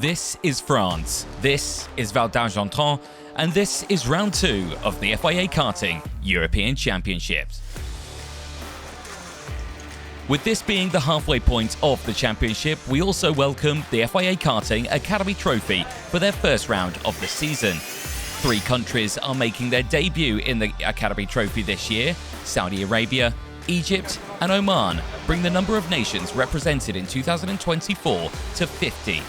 This is France, this is Val d'Argenton, and this is round 2 of the FIA Karting European Championships. With this being the halfway point of the championship, we also welcome the FIA Karting Academy Trophy for their first round of the season. 3 countries are making their debut in the Academy Trophy this year. Saudi Arabia, Egypt and Oman bring the number of nations represented in 2024 to 50.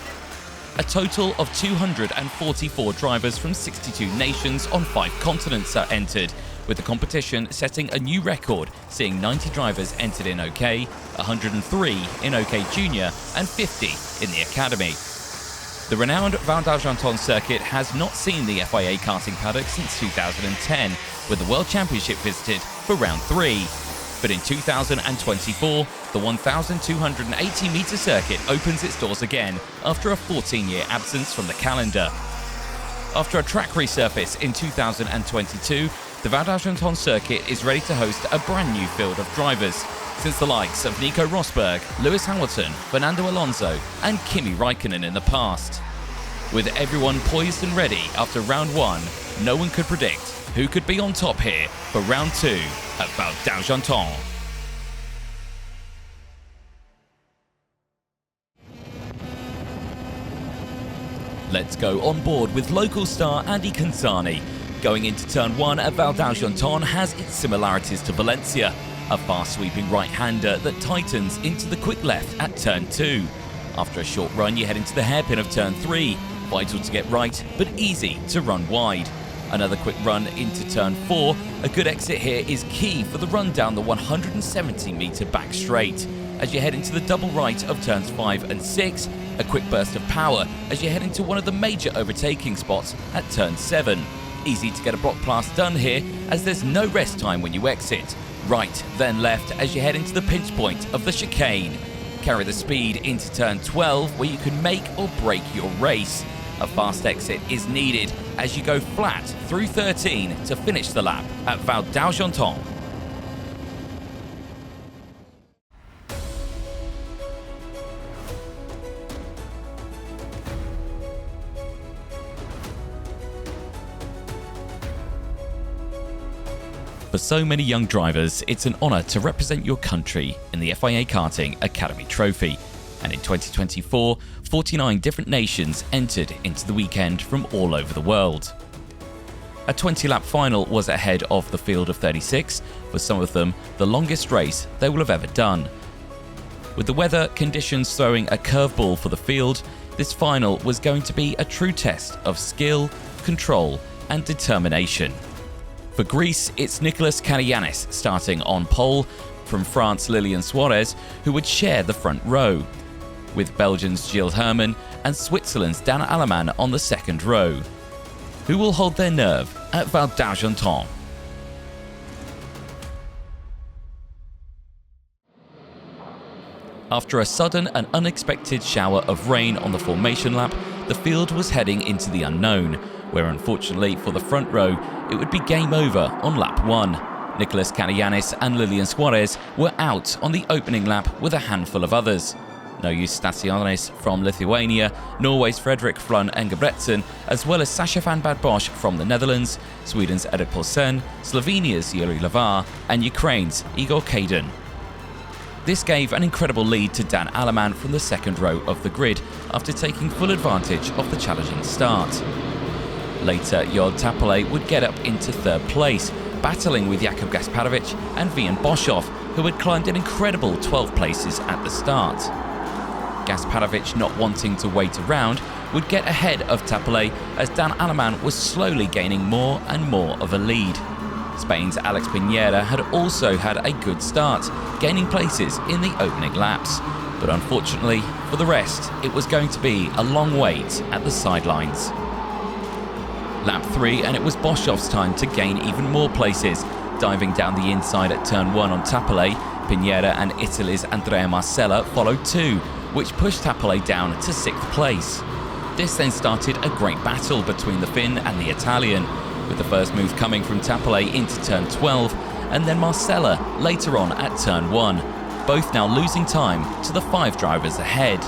A total of 244 drivers from 62 nations on 5 continents are entered, with the competition setting a new record, seeing 90 drivers entered in OK, 103 in OK Junior and 50 in the Academy. The renowned Val d'Argenton circuit has not seen the FIA karting paddock since 2010, with the World Championship visited for round 3. But in 2024, the 1,280-metre circuit opens its doors again after a 14-year absence from the calendar. After a track resurface in 2022, the Val d'Argenton circuit is ready to host a brand new field of drivers, since the likes of Nico Rosberg, Lewis Hamilton, Fernando Alonso and Kimi Raikkonen in the past. With everyone poised and ready after round 1, no one could predict who could be on top here for round 2 at Val d'Argenton. Let's go on board with local star Andy Cansani. Going into turn 1 at Val d'Argenton has its similarities to Valencia, a fast-sweeping right-hander that tightens into the quick left at turn 2. After a short run, you head into the hairpin of turn 3, vital to get right, but easy to run wide. Another quick run into turn 4, a good exit here is key for the run down the 170-metre back straight. As you head into the double right of turns 5 and 6, a quick burst of power as you head into one of the major overtaking spots at turn 7. Easy to get a block pass done here, as there's no rest time when you exit. Right, then left as you head into the pinch point of the chicane. Carry the speed into turn 12, where you can make or break your race. A fast exit is needed as you go flat through 13 to finish the lap at Val d'Argenton. For so many young drivers, it's an honour to represent your country in the FIA Karting Academy Trophy. And in 2024, 49 different nations entered into the weekend from all over the world. A 20-lap final was ahead of the field of 36, for some of them the longest race they will have ever done. With the weather conditions throwing a curveball for the field, this final was going to be a true test of skill, control and determination. For Greece, it's Nicolas Karagiannis starting on pole, from France Lilian Suarez, who would share the front row, with Belgium's Gilles Herman and Switzerland's Dan Aleman on the second row. Who will hold their nerve at Val d'Argenton? After a sudden and unexpected shower of rain on the formation lap, the field was heading into the unknown, where unfortunately for the front row, it would be game over on lap 1. Nicolas Karagiannis and Lilian Suarez were out on the opening lap with a handful of others. No Eustachianis from Lithuania, Norway's Fredrik Flunn Engebretsen, as well as Sascha van Bad Bosch from the Netherlands, Sweden's Erik Paulsen, Slovenia's Yuri Lavar, and Ukraine's Igor Kaden. This gave an incredible lead to Dan Aleman from the second row of the grid after taking full advantage of the challenging start. Later, Jod Tapole would get up into third place, battling with Jakub Gasparovic and Vian Boshoff, who had climbed an incredible 12 places at the start. Gasparovic, not wanting to wait around, would get ahead of Tapole as Dan Aleman was slowly gaining more and more of a lead. Spain's Alex Pineda had also had a good start, gaining places in the opening laps. But unfortunately, for the rest, it was going to be a long wait at the sidelines. Lap 3 and it was Boshoff's time to gain even more places, diving down the inside at turn 1 on Tapole. Pineda and Italy's Andrea Marcella followed too, which pushed Tapole down to 6th place. This then started a great battle between the Finn and the Italian, with the first move coming from Tapole into turn 12 and then Marcella later on at turn 1, both now losing time to the 5 drivers ahead.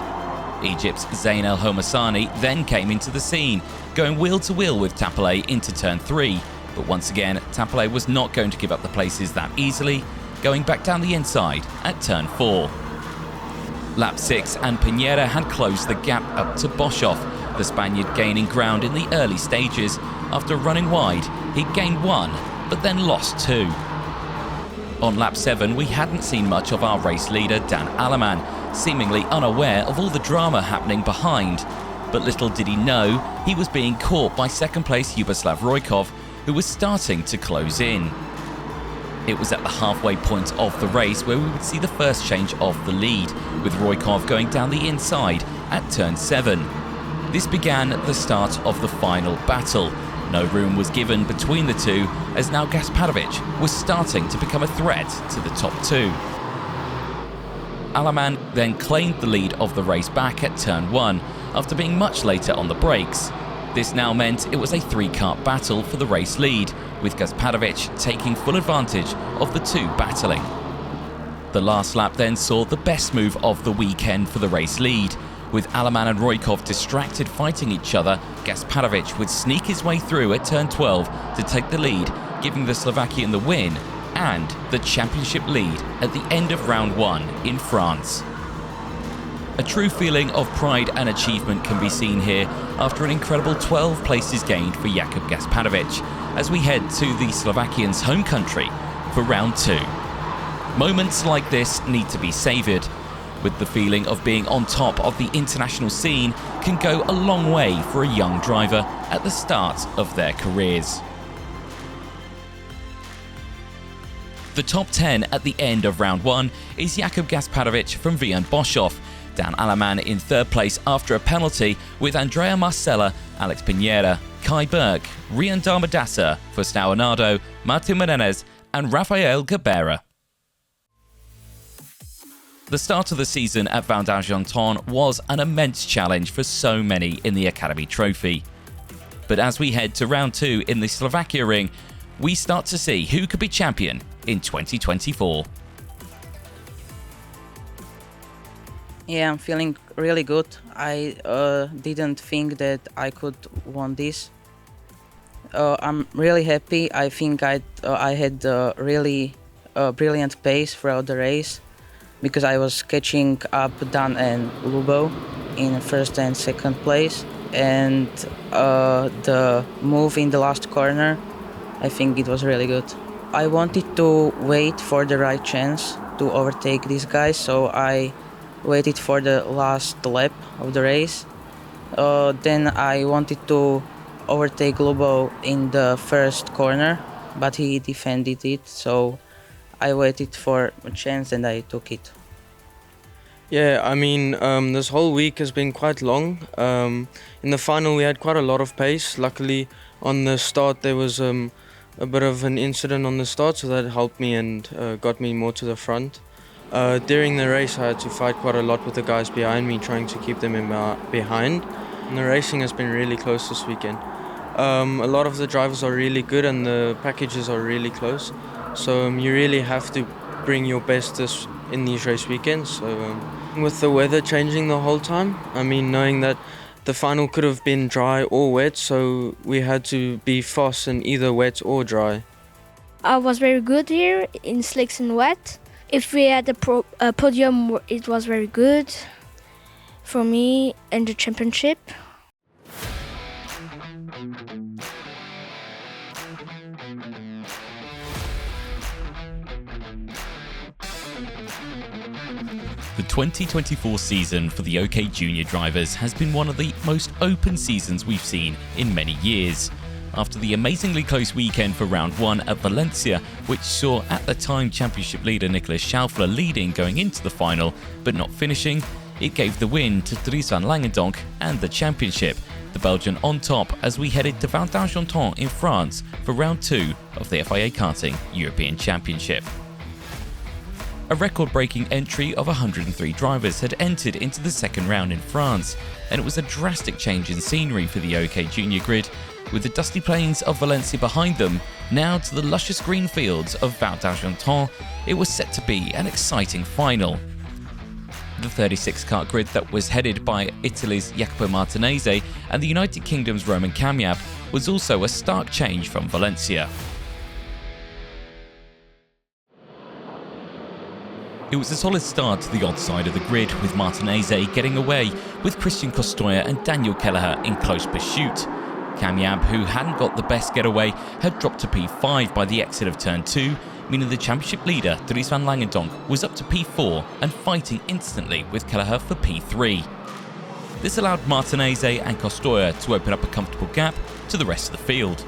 Egypt's Zain El Homassani then came into the scene, going wheel to wheel with Tapale into turn 3, but once again Tapale was not going to give up the places that easily, going back down the inside at turn 4. Lap 6 and Pinera had closed the gap up to Boshoff, the Spaniard gaining ground in the early stages. After running wide, he gained 1, but then lost 2. On lap 7, we hadn't seen much of our race leader Dan Aleman, seemingly unaware of all the drama happening behind. But little did he know, he was being caught by second place Yugoslav Rojkov, who was starting to close in. It was at the halfway point of the race where we would see the first change of the lead, with Rojkov going down the inside at turn 7. This began the start of the final battle. No room was given between the two, as now Gasparovic was starting to become a threat to the top 2. Aleman then claimed the lead of the race back at turn 1, after being much later on the brakes. This now meant it was a 3-car battle for the race lead, with Gasparovic taking full advantage of the two battling. The last lap then saw the best move of the weekend for the race lead. With Aleman and Rojkov distracted fighting each other, Gasparovic would sneak his way through at turn 12 to take the lead, giving the Slovakian the win and the championship lead at the end of round 1 in France. A true feeling of pride and achievement can be seen here after an incredible 12 places gained for Jakub Gasparovic as we head to the Slovakians' home country for round 2. Moments like this need to be savoured, with the feeling of being on top of the international scene can go a long way for a young driver at the start of their careers. The top 10 at the end of round 1 is Jakub Gasparovic from Vian Boshoff, Dan Aleman in third place after a penalty, with Andrea Marcella, Alex Pinera, Kai Berg, Rian Darmadasa, Fustau Arnaldo, Martin Menendez and Rafael Gabera. The start of the season at Val d'Argenton was an immense challenge for so many in the Academy Trophy. But as we head to round 2 in the Slovakia ring, we start to see who could be champion in 2024. Yeah, I'm feeling really good. I didn't think that I could win this. I'm really happy. I think I had a really brilliant pace throughout the race, because I was catching up Dan and Lubo in first and second place, and the move in the last corner, I think it was really good. I wanted to wait for the right chance to overtake these guys, so I waited for the last lap of the race. Then I wanted to overtake Lubo in the first corner, but he defended it, so I waited for a chance and I took it. Yeah, I mean, this whole week has been quite long. In the final we had quite a lot of pace. Luckily on the start there was a bit of an incident on the start, so that helped me and got me more to the front. During the race I had to fight quite a lot with the guys behind me, trying to keep them behind. And the racing has been really close this weekend. A lot of the drivers are really good and the packages are really close. So you really have to bring your best in these race weekends. So with the weather changing the whole time, I mean, knowing that the final could have been dry or wet, so we had to be fast in either wet or dry. I was very good here in slicks and wet. If we had a podium, it was very good for me in the championship. The 2024 season for the OK Junior drivers has been one of the most open seasons we've seen in many years. After the amazingly close weekend for round 1 at Valencia, which saw at the time championship leader Nicolas Schaufler leading going into the final but not finishing, it gave the win to Dries van Langendonk and the championship, the Belgian on top as we headed to Val d'Argenton in France for round 2 of the FIA Karting European Championship. A record-breaking entry of 103 drivers had entered into the second round in France, and it was a drastic change in scenery for the OK Junior grid, with the dusty plains of Valencia behind them, now to the luscious green fields of Val d'Argenton. It was set to be an exciting final. The 36-car grid that was headed by Italy's Iacopo Martinese and the United Kingdom's Roman Kamiab was also a stark change from Valencia. It was a solid start to the odd side of the grid, with Martinese getting away, with Christian Costoya and Daniel Kelleher in close pursuit. Kamiab, who hadn't got the best getaway, had dropped to P5 by the exit of Turn 2, meaning the championship leader, Dries van Langendonk, was up to P4 and fighting instantly with Kelleher for P3. This allowed Martinese and Costoya to open up a comfortable gap to the rest of the field.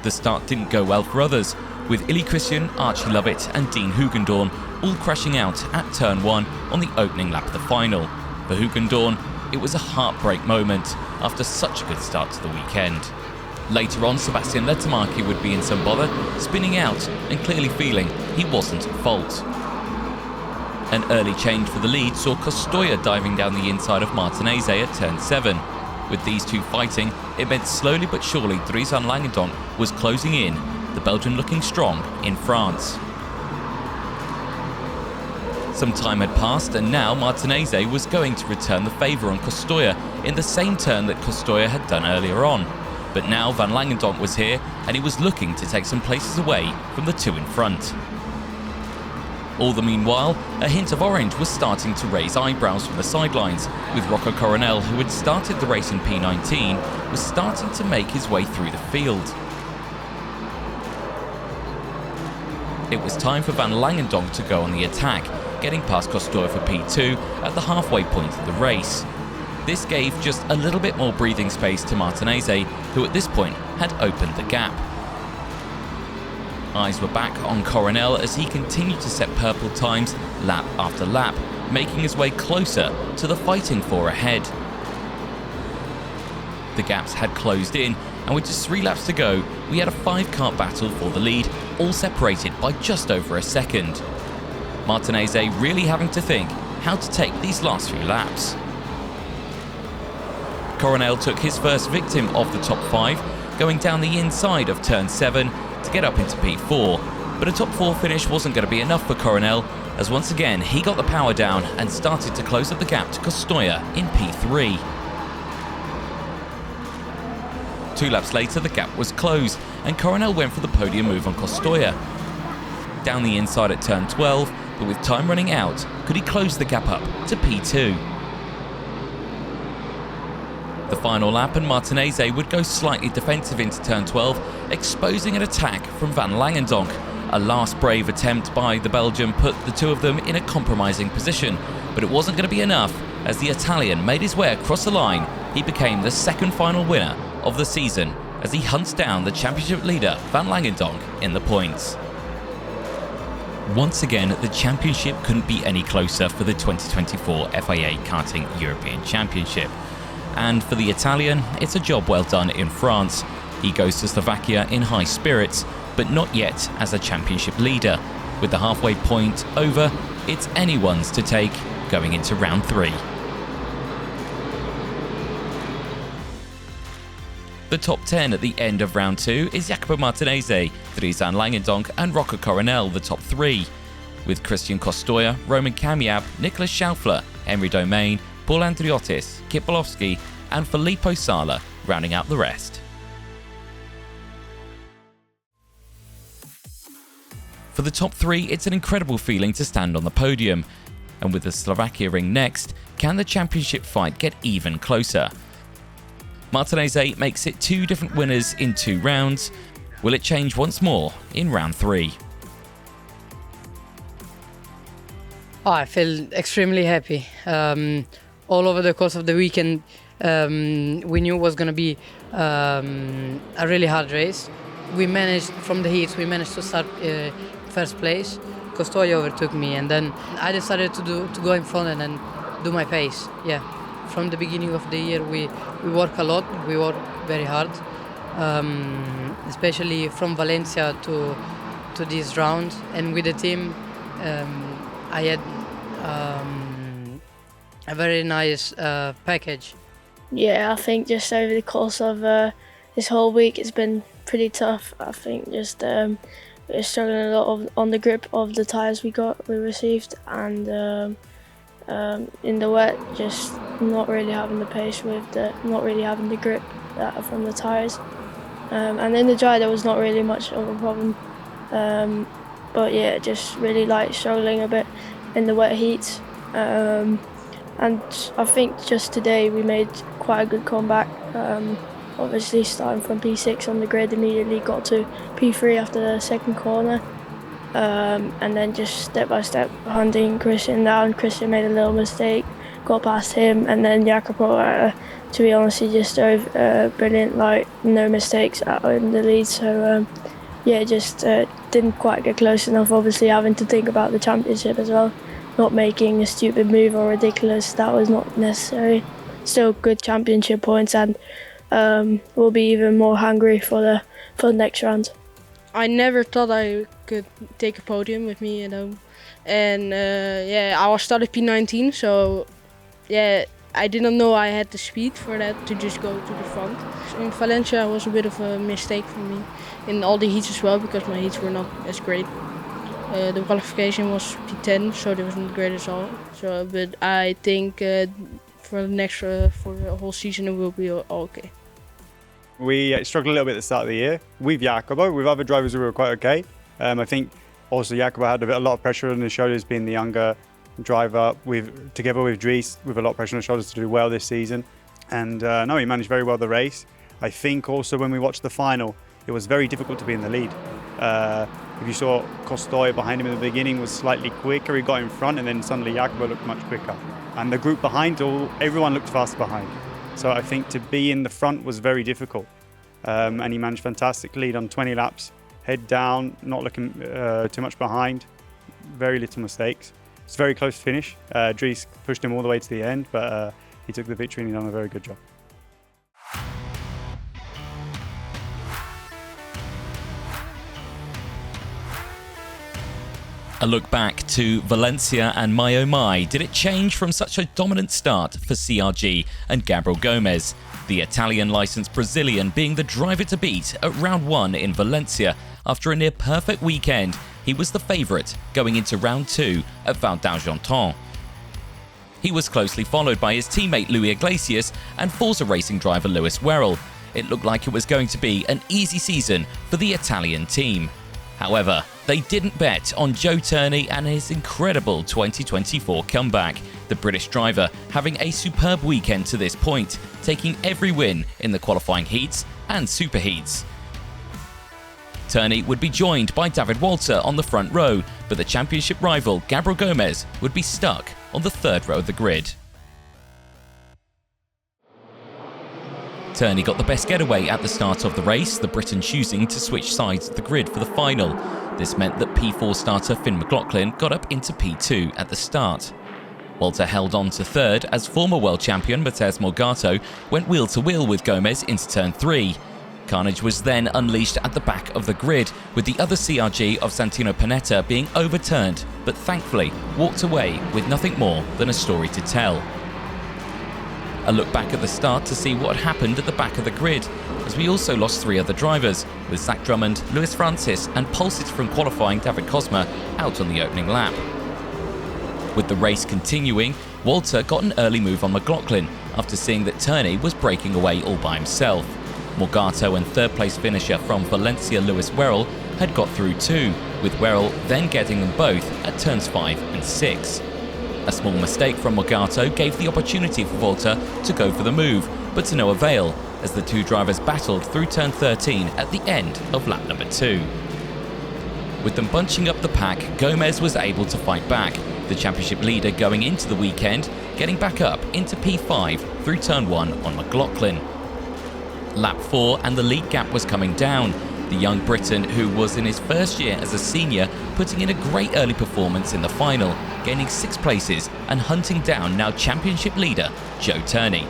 The start didn't go well for others, with Illy Christian, Archie Lovett and Dean Hugendorn all crashing out at Turn 1 on the opening lap of the final. For Hugendorn, it was a heartbreak moment after such a good start to the weekend. Later on, Sebastian Letemarchi would be in some bother, spinning out and clearly feeling he wasn't at fault. An early change for the lead saw Costoya diving down the inside of Martinese at Turn 7. With these two fighting, it meant slowly but surely Dries van Langendonk was closing in, the Belgian looking strong in France. Some time had passed and now Martinese was going to return the favour on Costoya in the same turn that Costoya had done earlier on. But now Van Langendonk was here and he was looking to take some places away from the two in front. All the meanwhile, a hint of orange was starting to raise eyebrows from the sidelines, with Rocco Coronel, who had started the race in P19, was starting to make his way through the field. It was time for Van Langendonk to go on the attack, getting past Costoya for P2 at the halfway point of the race. This gave just a little bit more breathing space to Martinese, who at this point had opened the gap. Eyes were back on Coronel as he continued to set purple times lap after lap, making his way closer to the fighting four ahead. The gaps had closed in, and with just 3 laps to go, we had a 5-car battle for the lead, all separated by just over a second. Martinese really having to think how to take these last few laps. Coronel took his first victim of the top 5, going down the inside of Turn 7 to get up into P4, but a top 4 finish wasn't going to be enough for Coronel, as once again he got the power down and started to close up the gap to Costoya in P3. 2 laps later the gap was closed and Coronel went for the podium move on Costoya. Down the inside at Turn 12, but with time running out, could he close the gap up to P2? The final lap and Martinese would go slightly defensive into Turn 12, exposing an attack from Van Langendonk. A last brave attempt by the Belgian put the two of them in a compromising position, but it wasn't going to be enough as the Italian made his way across the line. He became the second final winner of the season as he hunts down the championship leader Van Langendonk in the points. Once again, the championship couldn't be any closer for the 2024 FIA Karting European Championship. And for the Italian, it's a job well done in France. He goes to Slovakia in high spirits, but not yet as a championship leader. With the halfway point over, it's anyone's to take going into round 3. The top 10 at the end of round 2 is Iacopo Martinese, Dries van Langendonk and Rocco Coronel, the top 3. With Christian Costoya, Roman Kamiab, Nicolas Schaufler, Henry Domain, Paul Andriotis, Kip Bolowski and Filippo Sala rounding out the rest. For the top 3, it's an incredible feeling to stand on the podium. And with the Slovakia ring next, can the championship fight get even closer? Martinese makes it 2 different winners in 2 rounds. Will it change once more in round 3? Oh, I feel extremely happy. All over the course of the weekend, we knew it was going to be a really hard race. We managed, from the heats, to start first place. Costoya overtook me, and then I decided to go in front and then do my pace. Yeah, from the beginning of the year, we work a lot. We work very hard, especially from Valencia to this round. And with the team, I had a very nice package. Yeah, I think just over the course of this whole week, it's been pretty tough. I think just we're struggling a lot on the grip of the tyres we received, and in the wet, just not really having the pace not really having the grip from the tyres. And in the dry there was not really much of a problem. But yeah, just really like struggling a bit in the wet heats. And I think just today we made quite a good comeback. Obviously starting from P6 on the grid, immediately got to P3 after the second corner. And then just step by step hunting Christian down. Christian made a little mistake, got past him, and then Iacopo, to be honest, he just drove brilliant, like no mistakes in the lead. So yeah, just didn't quite get close enough. Obviously having to think about the championship as well, not making a stupid move or ridiculous, that was not necessary. Still good championship points, and we'll be even more hungry for the next round. I never thought I could take a podium with me at home, and yeah, I started P19, so yeah, I didn't know I had the speed for that to just go to the front. In Valencia was a bit of a mistake for me, in all the heats as well, because my heats were not as great. The qualification was P10, so it wasn't great at all. So, but I think for the whole season it will be all okay. We struggled a little bit at the start of the year with Iacopo. With other drivers, we were quite okay. I think also Iacopo had a lot of pressure on his shoulders, being the younger driver, together with Dries, with a lot of pressure on his shoulders to do well this season. And no, he managed very well the race. I think also when we watched the final, it was very difficult to be in the lead. If you saw Costoy behind him in the beginning was slightly quicker, he got in front, and then suddenly Iacopo looked much quicker. And the group behind, everyone looked faster behind. So I think to be in the front was very difficult. And he managed fantastic lead on 20 laps, head down, not looking too much behind, very little mistakes. It's a very close finish. Dries pushed him all the way to the end, but he took the victory and he done a very good job. A look back to Valencia, and my oh my, did it change from such a dominant start for CRG and Gabriel Gomez, the Italian licensed Brazilian being the driver to beat at round 1 in Valencia. After a near perfect weekend, he was the favourite going into round 2 at Val d'Argenton. He was closely followed by his teammate Louis Iglesias and Forza Racing driver Lewis Werrell. It looked like it was going to be an easy season for the Italian team. However, they didn't bet on Joe Turney and his incredible 2024 comeback, the British driver having a superb weekend to this point, taking every win in the qualifying heats and superheats. Turney would be joined by David Walter on the front row, but the championship rival Gabriel Gomez would be stuck on the third row of the grid. Turney got the best getaway at the start of the race, the Briton choosing to switch sides of the grid for the final. This meant that P4 starter Finn McLaughlin got up into P2 at the start. Walter held on to third as former world champion Matteo Morgato went wheel to wheel with Gomez into turn 3. Carnage was then unleashed at the back of the grid, with the other CRG of Santino Panetta being overturned, but thankfully walked away with nothing more than a story to tell. A look back at the start to see what had happened at the back of the grid, as we also lost 3 other drivers, with Zach Drummond, Lewis Francis and pulses from qualifying David Cosma out on the opening lap. With the race continuing, Walter got an early move on McLaughlin after seeing that Turney was breaking away all by himself. Morgato and third place finisher from Valencia Lewis Werrell had got through too, with Werrell then getting them both at turns 5 and 6. A small mistake from Morgato gave the opportunity for Walter to go for the move, but to no avail, as the 2 drivers battled through turn 13 at the end of lap number 2. With them bunching up the pack, Gomez was able to fight back, the championship leader going into the weekend, getting back up into P5 through turn 1 on McLaughlin. Lap 4 and the lead gap was coming down, the young Briton, who was in his first year as a senior, putting in a great early performance in the final, gaining 6 places and hunting down now championship leader Joe Turney.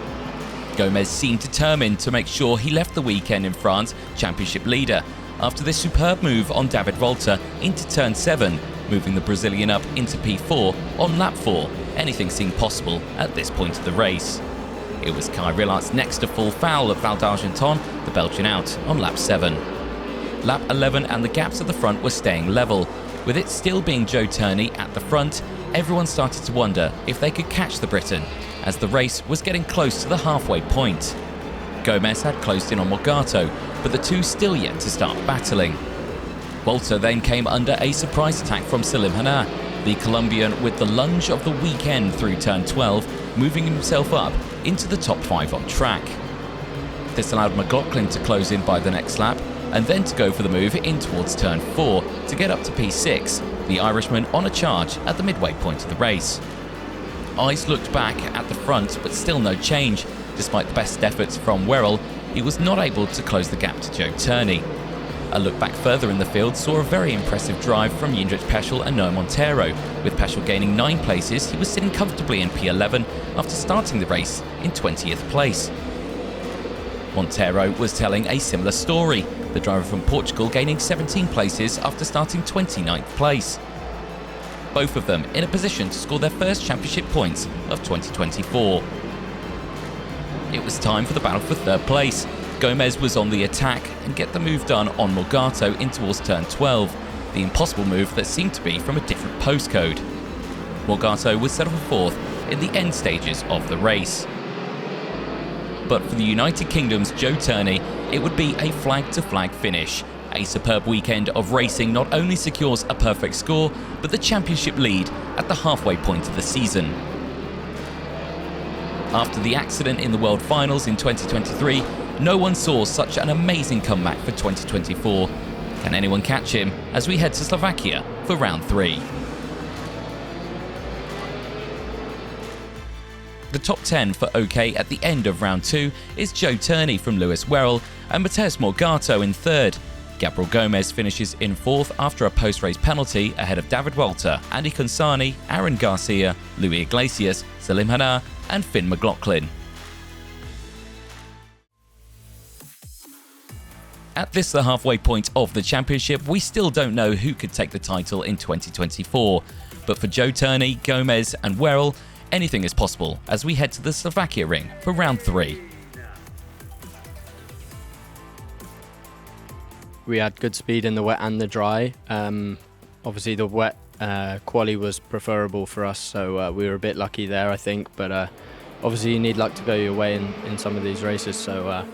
Gomez seemed determined to make sure he left the weekend in France championship leader after this superb move on David Walter into turn 7, moving the Brazilian up into P4 on lap 4. Anything seemed possible at this point of the race. It was Kai Rillart's next to full foul at Val d'Argenton, the Belgian out on lap 7. Lap 11 and the gaps at the front were staying level, with it still being Joe Turney at the front, everyone started to wonder if they could catch the Briton, as the race was getting close to the halfway point. Gomez had closed in on Morgato, but the two still yet to start battling. Walter then came under a surprise attack from Salim Hannah, the Colombian with the lunge of the weekend through turn 12, moving himself up into the top 5 on track. This allowed McLaughlin to close in by the next lap, and then to go for the move in towards turn 4 to get up to P6, the Irishman on a charge at the midway point of the race. Eyes looked back at the front, but still no change. Despite the best efforts from Werrell, he was not able to close the gap to Joe Turney. A look back further in the field saw a very impressive drive from Jindřich Peschel and Noah Montero. With Peschel gaining 9 places, he was sitting comfortably in P11 after starting the race in 20th place. Montero was telling a similar story, the driver from Portugal gaining 17 places after starting 29th place. Both of them in a position to score their first championship points of 2024. It was time for the battle for third place. Gomez was on the attack and get the move done on Morgato in towards turn 12, the impossible move that seemed to be from a different postcode. Morgato was settled for fourth in the end stages of the race. But for the United Kingdom's Joe Turney, it would be a flag-to-flag finish. A superb weekend of racing not only secures a perfect score, but the championship lead at the halfway point of the season. After the accident in the World Finals in 2023, no one saw such an amazing comeback for 2024. Can anyone catch him as we head to Slovakia for round 3? The top 10 for OK at the end of round 2 is Joe Turney from Lewis Werrell and Mateusz Morgato in third. Gabriel Gomez finishes in fourth after a post-race penalty ahead of David Walter, Andy Consani, Aaron Garcia, Louis Iglesias, Salim Hannah and Finn McLaughlin. At this, the halfway point of the championship, we still don't know who could take the title in 2024. But for Joe Turney, Gomez and Werrell, anything is possible as we head to the Slovakia ring for round 3. We had good speed in the wet and the dry. Obviously the wet quali was preferable for us, so we were a bit lucky there, I think. But obviously you need luck to go your way in some of these races. So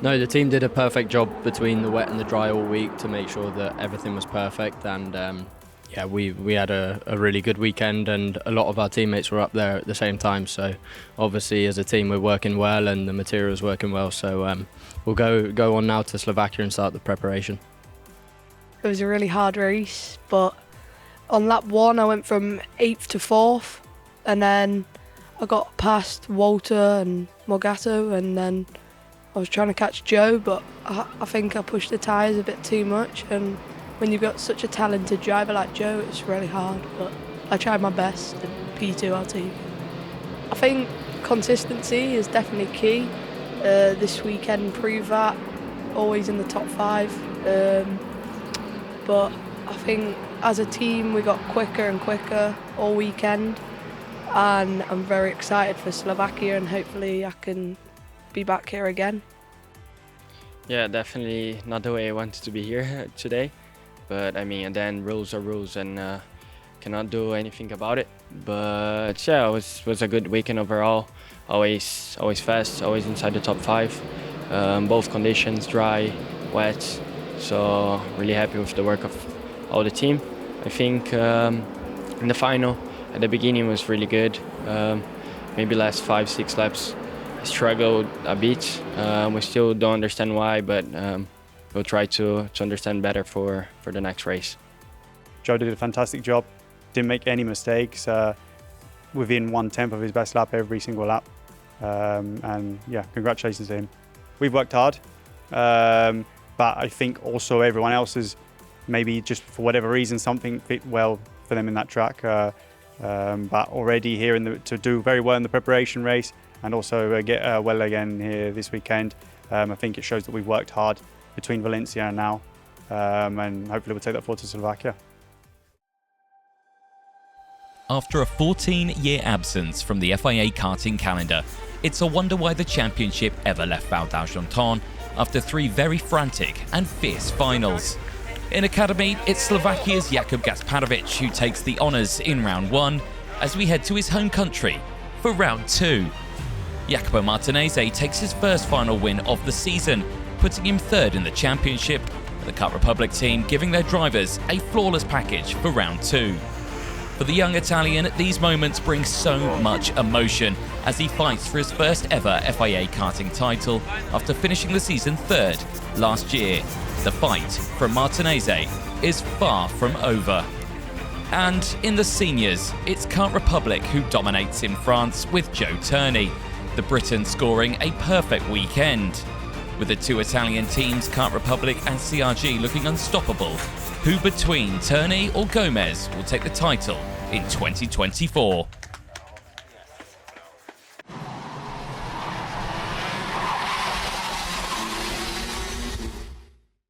no, the team did a perfect job between the wet and the dry all week to make sure that everything was perfect. And yeah, we had a really good weekend, and a lot of our teammates were up there at the same time. So obviously as a team we're working well and the material's working well. So we'll go on now to Slovakia and start the preparation. It was a really hard race, but on lap 1 I went from 8th to 4th, and then I got past Walter and Morgato, and then I was trying to catch Joe, but I think I pushed the tyres a bit too much, and when you've got such a talented driver like Joe, it's really hard, but I tried my best, and P2 I'll take. I think consistency is definitely key. This weekend proved that, always in the top 5, but I think as a team we got quicker and quicker all weekend, and I'm very excited for Slovakia, and hopefully I can be back here again. Yeah, definitely not the way I wanted to be here today, but I mean, then rules are rules, and cannot do anything about it. But yeah, it was a good weekend overall. Always fast, always inside the top 5. Both conditions, dry, wet. So really happy with the work of all the team. I think in the final, at the beginning was really good. Maybe last 5-6 laps I struggled a bit. We still don't understand why, but we'll try to understand better for the next race. Joe did a fantastic job, didn't make any mistakes, within 1/10 of his best lap every single lap. And yeah, congratulations to him. We've worked hard, but I think also everyone else has maybe just for whatever reason something fit well for them in that track. But already here to do very well in the preparation race, and also get well again here this weekend. I think it shows that we've worked hard between Valencia and now, and hopefully we'll take that forward to Slovakia. After a 14-year absence from the FIA karting calendar, it's a wonder why the championship ever left Val d'Argenton after 3 very frantic and fierce finals. In Academy, it's Slovakia's Jakub Gasparovic who takes the honours in round 1, as we head to his home country for round 2. Iacopo Martinese takes his first final win of the season, putting him third in the championship, with the Kart Republic team giving their drivers a flawless package for round 2. For the young Italian, these moments bring so much emotion as he fights for his first ever FIA Karting title after finishing the season third last year. The fight from Martinese is far from over. And in the seniors, it's Kart Republic who dominates in France with Joe Turney, the Briton scoring a perfect weekend. With the two Italian teams, Kart Republic and CRG, looking unstoppable, who between Turney or Gomez will take the title in 2024?